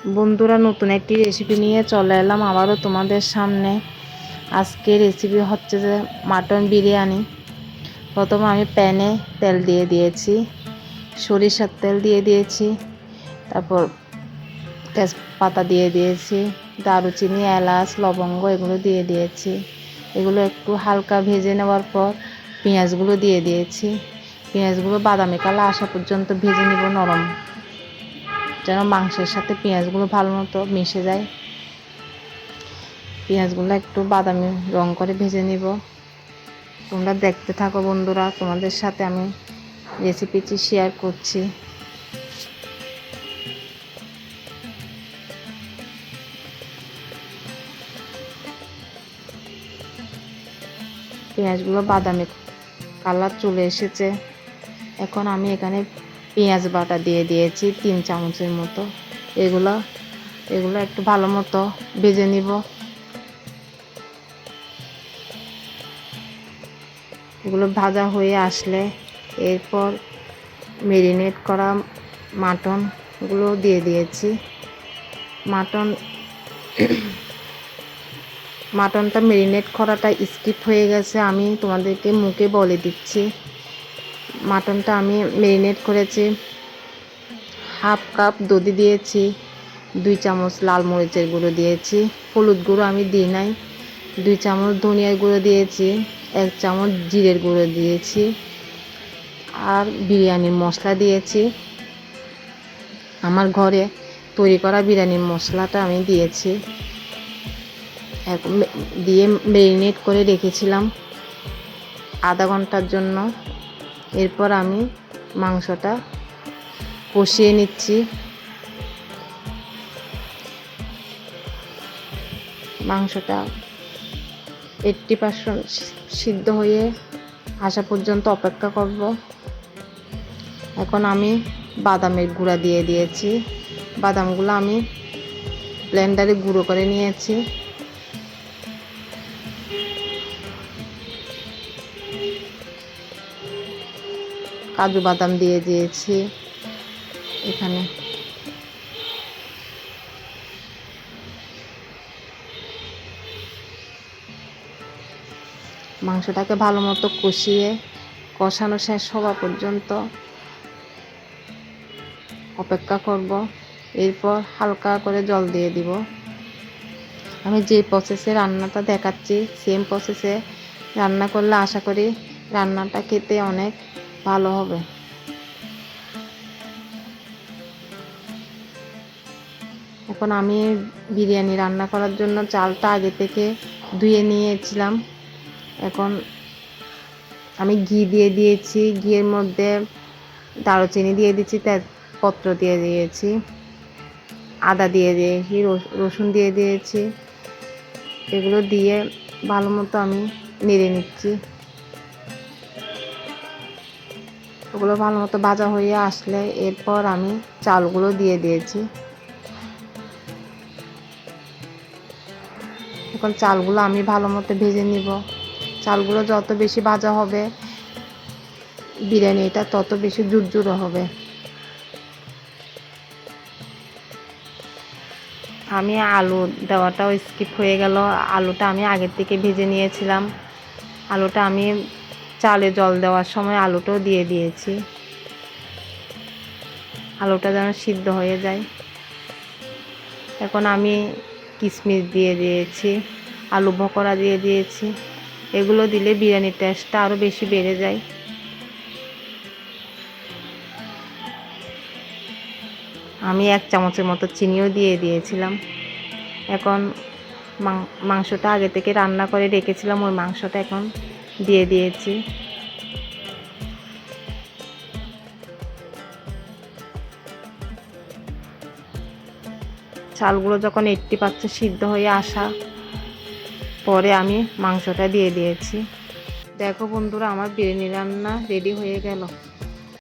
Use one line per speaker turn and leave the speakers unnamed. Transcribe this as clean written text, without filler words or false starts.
বন্ধুরা, নতুন একটি রেসিপি নিয়ে চলে এলাম আবারও তোমাদের সামনে। আজকে রেসিপি হচ্ছে যে মাটন বিরিয়ানি। প্রথমে আমি প্যানে তেল দিয়ে দিয়েছি, সরিষার তেল দিয়ে দিয়েছি, তারপর তেজপাতা দিয়ে দিয়েছি, দারুচিনি, এলাচ, লবঙ্গ এগুলো দিয়ে দিয়েছি। এগুলো একটু হালকা ভেজে নেওয়ার পর পেঁয়াজগুলো দিয়ে দিয়েছি। পেঁয়াজগুলো বাদামি কালার আসা পর্যন্ত ভেজে নিব, নরম যেন মাংসের সাথে পেঁয়াজগুলো ভালো মতো মিশে যায়। পেঁয়াজগুলো একটু বাদামি রং করে ভেজে নিব। তোমরা দেখতে থাকো বন্ধুরা, তোমাদের সাথে আমি রেসিপিটি শেয়ার করছি। পেঁয়াজগুলো বাদামি কালার চলে এসেছে। এখন আমি এখানে পেঁয়াজ বাটা দিয়ে দিয়েছি 3 চামচের মতো। এগুলো একটু ভালো মতো ভেজে নিব। এগুলো ভাজা হয়ে আসলে এরপর ম্যারিনেট করা মাটনগুলো দিয়ে দিয়েছি। মাটনটা ম্যারিনেট করাটা স্কিপ হয়ে গেছে, আমি তোমাদেরকে মুখে বলে দিচ্ছি। মাটনটা আমি ম্যারিনেট করেছি। হাফ কাপ দধি দিয়েছি, 2 চামচ লাল মরিচের গুঁড়ো দিয়েছি, হলুদ গুঁড়ো আমি দিই নাই, 2 চামচ ধনিয়ার গুঁড়ো দিয়েছি, 1 চামচ জিরের গুঁড়ো দিয়েছি, আর বিরিয়ানির মশলা দিয়েছি। আমার ঘরে তৈরি করা বিরিয়ানির মশলাটা আমি দিয়েছি। দিয়ে ম্যারিনেট করে রেখেছিলাম আধা ঘন্টার জন্য। এরপর আমি মাংসটা কষিয়ে নিচ্ছি। মাংসটা 80% সিদ্ধ হয়ে আসা পর্যন্ত অপেক্ষা করব। এখন আমি বাদামের গুঁড়া দিয়ে দিয়েছি। বাদামগুলো আমি ব্লেন্ডারে গুঁড়ো করে নিয়েছি। কাজু বাদাম দিয়ে দিয়েছি এখানে। মাংসটাকে ভালো মতো কষানো শেষ হওয়া পর্যন্ত অপেক্ষা করব। এরপর হালকা করে জল দিয়ে দিব। আমি যে প্রসেসে রান্নাটা দেখাচ্ছি সেম প্রসেসে রান্না করলে আশা করি রান্নাটা খেতে অনেক ভালো হবে। এখন আমি বিরিয়ানি রান্না করার জন্য চালটা আগে থেকে ধুয়ে নিয়েছিলাম। এখন আমি ঘি দিয়ে দিয়েছি, ঘিয়ের মধ্যে দারুচিনি দিয়ে দিয়েছি, তেজপত্র দিয়ে দিয়েছি, আদা দিয়ে দিয়েছি, রসুন দিয়ে দিয়েছি। এগুলো দিয়ে ভালো মতো আমি নেড়ে নিচ্ছি। ওগুলো ভালো মতো ভাজা হয়ে আসলে এরপর আমি চালগুলো দিয়ে দিয়েছি। এখন চালগুলো আমি ভালো মতো ভেজে নিব। চালগুলো যত বেশি ভাজা হবে বিরিয়ানিটা তত বেশি ঝুরঝুরে হবে। আমি আলু দেওয়াটাও স্কিপ হয়ে গেল। আলুটা আমি আগের থেকে ভেজে নিয়েছিলাম। আলুটা আমি চালে জল দেওয়ার সময় আলুটাও দিয়ে দিয়েছি। আলুটা যেন সিদ্ধ হয়ে যায়। এখন আমি কিশমিশ দিয়ে দিয়েছি, আলু ভকরা দিয়ে দিয়েছি। এগুলো দিলে বিরিয়ানির টেস্টটা আরও বেশি বেড়ে যায়। আমি 1 চামচের মতো চিনিও দিয়ে দিয়েছিলাম। এখন মাংসটা আগে থেকে রান্না করে রেখেছিলাম, ওই মাংসটা এখন দিয়ে দিয়েছি। চালগুলো যখন 80% সিদ্ধ হয়ে আসা পরে আমি মাংসটা দিয়ে দিয়েছি। দেখো বন্ধুরা, আমার বিরিয়ানি রান্না রেডি হয়ে গেল।